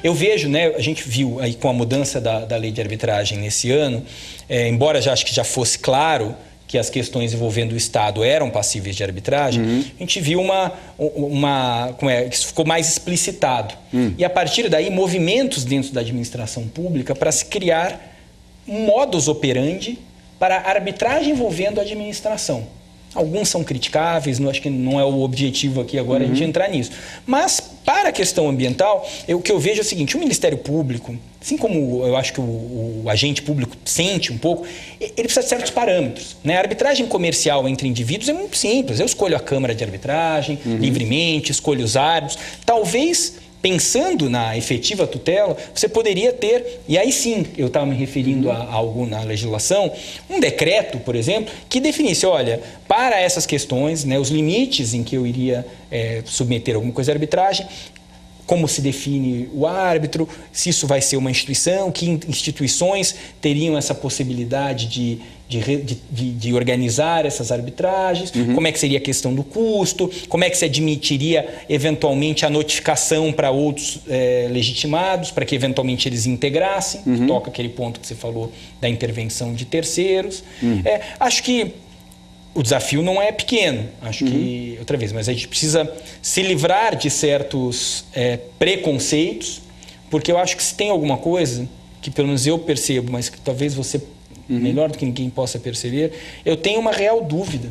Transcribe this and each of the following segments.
Eu vejo, né, a gente viu aí com a mudança da lei de arbitragem nesse ano, embora acho que já fosse claro que as questões envolvendo o Estado eram passíveis de arbitragem, a gente viu que isso ficou mais explicitado. E a partir daí, movimentos dentro da administração pública para se criar um modus operandi para a arbitragem envolvendo a administração. Alguns são criticáveis, acho que não é o objetivo aqui agora a gente entrar nisso. Mas, para a questão ambiental, o que eu vejo é o seguinte: o Ministério Público, assim como eu acho que o agente público sente um pouco, ele precisa de certos parâmetros, né? A arbitragem comercial entre indivíduos é muito simples. Eu escolho a Câmara de Arbitragem livremente, escolho os árbitros. Talvez, pensando na efetiva tutela, você poderia ter, e aí sim, eu estava me referindo a algo na legislação, um decreto, por exemplo, que definisse, olha, para essas questões, né, os limites em que eu iria submeter alguma coisa à arbitragem, como se define o árbitro, se isso vai ser uma instituição, que instituições teriam essa possibilidade de organizar essas arbitragens, como é que seria a questão do custo, como é que se admitiria eventualmente a notificação para outros legitimados, para que eventualmente eles integrassem, que toca aquele ponto que você falou da intervenção de terceiros. Acho que o desafio não é pequeno, acho que, outra vez, mas a gente precisa se livrar de certos preconceitos, porque eu acho que se tem alguma coisa que pelo menos eu percebo, mas que talvez você, melhor do que ninguém possa perceber, eu tenho uma real dúvida.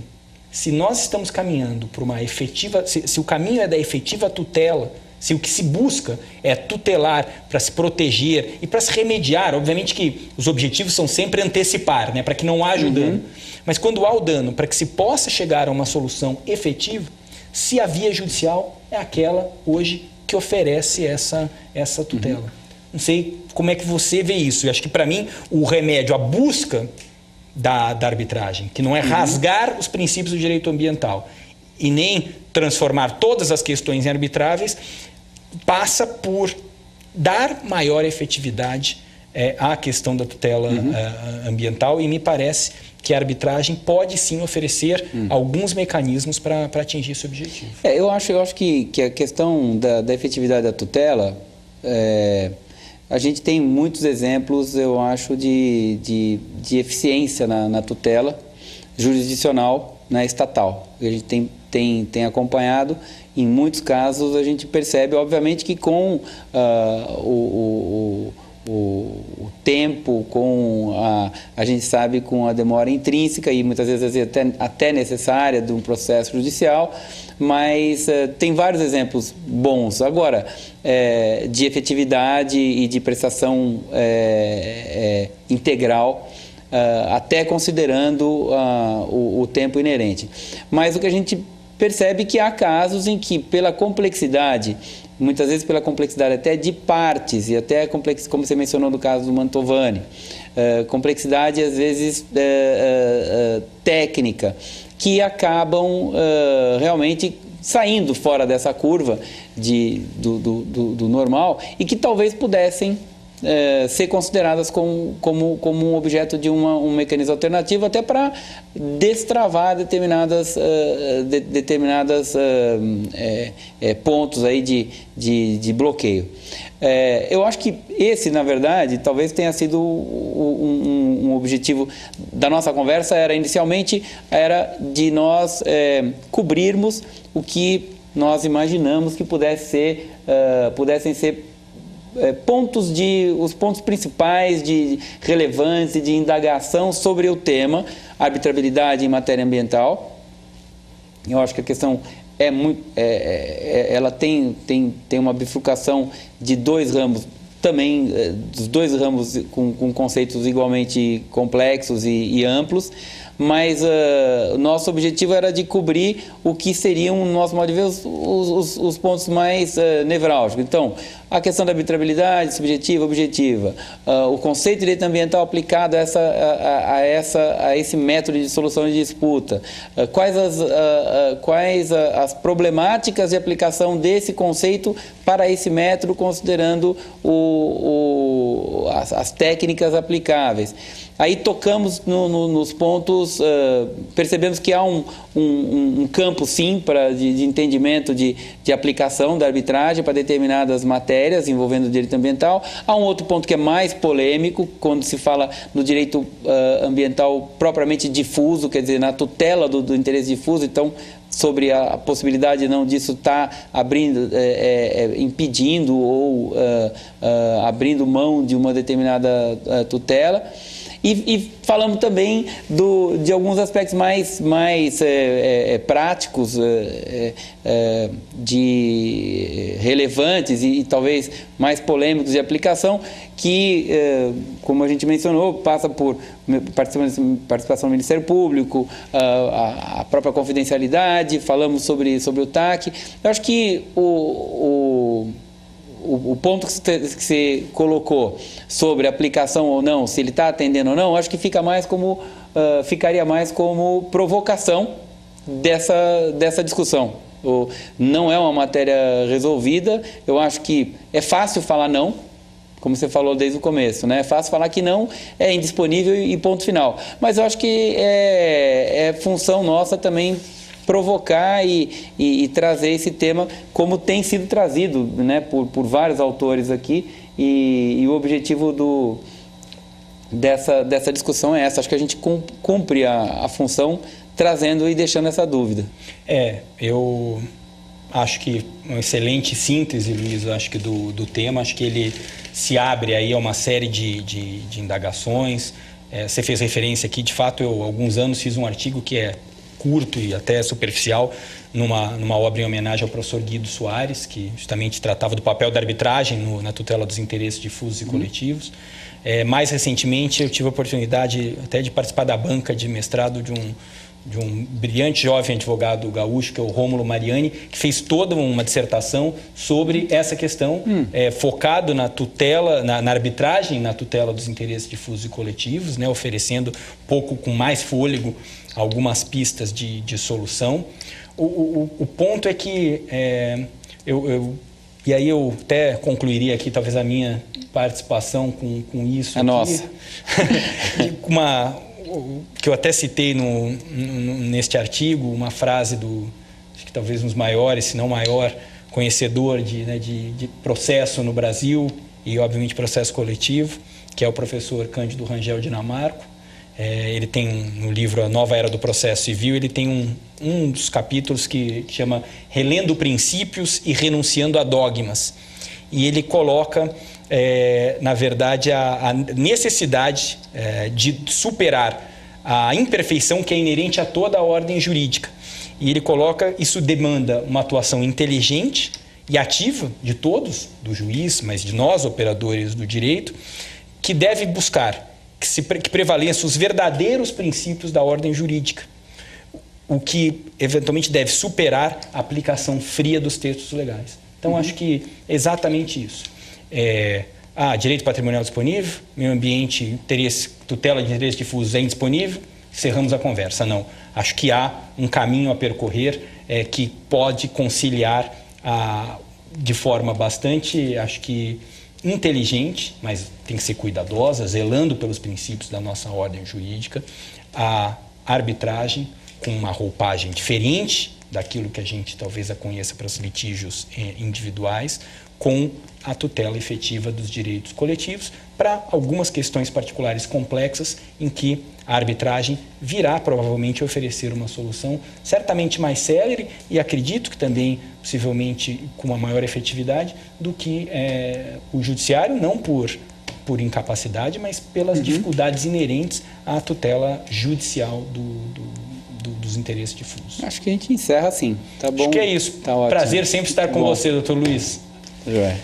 Se nós estamos caminhando para uma efetiva, se o caminho é da efetiva tutela, se o que se busca é tutelar para se proteger e para se remediar, obviamente que os objetivos são sempre antecipar, né, para que não haja o dano. Mas quando há o dano, para que se possa chegar a uma solução efetiva, se a via judicial é aquela hoje que oferece essa tutela. Não sei como é que você vê isso. Eu acho que para mim o remédio, a busca da arbitragem, que não é rasgar os princípios do direito ambiental e nem transformar todas as questões em arbitráveis, passa por dar maior efetividade à questão da tutela ambiental, e me parece que a arbitragem pode sim oferecer alguns mecanismos para atingir esse objetivo. Eu acho que a questão da efetividade da tutela, a gente tem muitos exemplos, eu acho, de eficiência na tutela jurisdicional, na estatal. A gente tem acompanhado, em muitos casos a gente percebe, obviamente, que com o tempo, a gente sabe, com a demora intrínseca e muitas vezes até necessária de um processo judicial, mas tem vários exemplos bons. Agora, de efetividade e de prestação integral, até considerando o tempo inerente. Mas o que a gente percebe é que há casos em que, pela complexidade, muitas vezes pela complexidade até de partes, e até como você mencionou no caso do Mantovani, complexidade às vezes técnica, que acabam realmente saindo fora dessa curva do normal e que talvez pudessem ser consideradas como um objeto de um mecanismo alternativo, até para destravar determinadas pontos aí de bloqueio. Eu acho que esse, na verdade, talvez tenha sido um objetivo da nossa conversa, inicialmente era de nós cobrirmos o que nós imaginamos que pudessem ser os pontos principais de relevância e de indagação sobre o tema arbitrabilidade em matéria ambiental. Eu acho que a questão ela tem uma bifurcação de dois ramos, também dos dois ramos com conceitos igualmente complexos e amplos, mas o nosso objetivo era de cobrir o que seriam, no nosso modo de ver, os pontos mais nevrálgicos. Então, a questão da arbitrabilidade, subjetiva, objetiva, o conceito de direito ambiental aplicado a esse método de solução de disputa, quais as problemáticas de aplicação desse conceito para esse método, considerando as técnicas aplicáveis. aí tocamos nos pontos, percebemos que há um campo, sim, de entendimento, de aplicação da arbitragem para determinadas matérias envolvendo o direito ambiental. Há um outro ponto que é mais polêmico, quando se fala no direito ambiental propriamente difuso, quer dizer, na tutela do interesse difuso, então, sobre a possibilidade não disso estar abrindo, impedindo ou abrindo mão de uma determinada tutela. E falamos também de alguns aspectos mais práticos, relevantes e talvez mais polêmicos de aplicação, que, como a gente mencionou, passa por participação do Ministério Público, a própria confidencialidade, falamos sobre o TAC. Eu acho que o ponto que você colocou sobre aplicação ou não, se ele está atendendo ou não, acho que ficaria mais como provocação dessa discussão. Não é uma matéria resolvida. Eu acho que é fácil falar não, como você falou desde o começo, né? É fácil falar que não, é indisponível e ponto final. Mas eu acho que é função nossa também provocar e trazer esse tema como tem sido trazido, né, por vários autores aqui, e o objetivo dessa discussão é essa. Acho que a gente cumpre a função trazendo e deixando essa dúvida. Eu acho que uma excelente síntese, Luiz, acho que do tema. Acho que ele se abre aí a uma série de indagações. Você fez referência aqui, de fato, eu há alguns anos fiz um artigo que é curto e até superficial, numa obra em homenagem ao professor Guido Soares, que justamente tratava do papel da arbitragem na tutela dos interesses difusos e coletivos. Mais recentemente, eu tive a oportunidade até de participar da banca de mestrado de um brilhante jovem advogado gaúcho, que é o Rômulo Mariani, que fez toda uma dissertação sobre essa questão, focado na tutela, na arbitragem, na tutela dos interesses difusos e coletivos, né, oferecendo um pouco com mais fôlego algumas pistas de solução. O ponto é que, e aí eu até concluiria aqui talvez a minha participação com isso. Nossa. Que eu até citei neste artigo, uma frase acho que talvez um dos maiores, se não maior, conhecedor de processo no Brasil e, obviamente, processo coletivo, que é o professor Cândido Rangel Dinamarco. Ele tem no livro A Nova Era do Processo Civil, ele tem um dos capítulos que chama Relendo Princípios e Renunciando a Dogmas. E ele coloca, na verdade, a necessidade de superar a imperfeição que é inerente a toda a ordem jurídica. E ele coloca, isso demanda uma atuação inteligente e ativa de todos, do juiz, mas de nós, operadores do direito, que deve buscar que prevaleçam os verdadeiros princípios da ordem jurídica, o que eventualmente deve superar a aplicação fria dos textos legais. Então, acho que é exatamente isso. Direito patrimonial disponível, meio ambiente, tutela de interesses difusos é indisponível, encerramos a conversa. Não, acho que há um caminho a percorrer que pode conciliar de forma bastante, acho que inteligente, mas tem que ser cuidadosa, zelando pelos princípios da nossa ordem jurídica, a arbitragem com uma roupagem diferente daquilo que a gente talvez a conheça para os litígios individuais, com a tutela efetiva dos direitos coletivos para algumas questões particulares complexas em que a arbitragem virá provavelmente oferecer uma solução certamente mais célere e acredito que também possivelmente com uma maior efetividade do que o judiciário, não por incapacidade, mas pelas dificuldades inerentes à tutela judicial dos interesses difusos. Acho que a gente encerra assim, tá bom? Acho que é isso. Tá ótimo. Prazer sempre estar com você, doutor Luiz. Joia.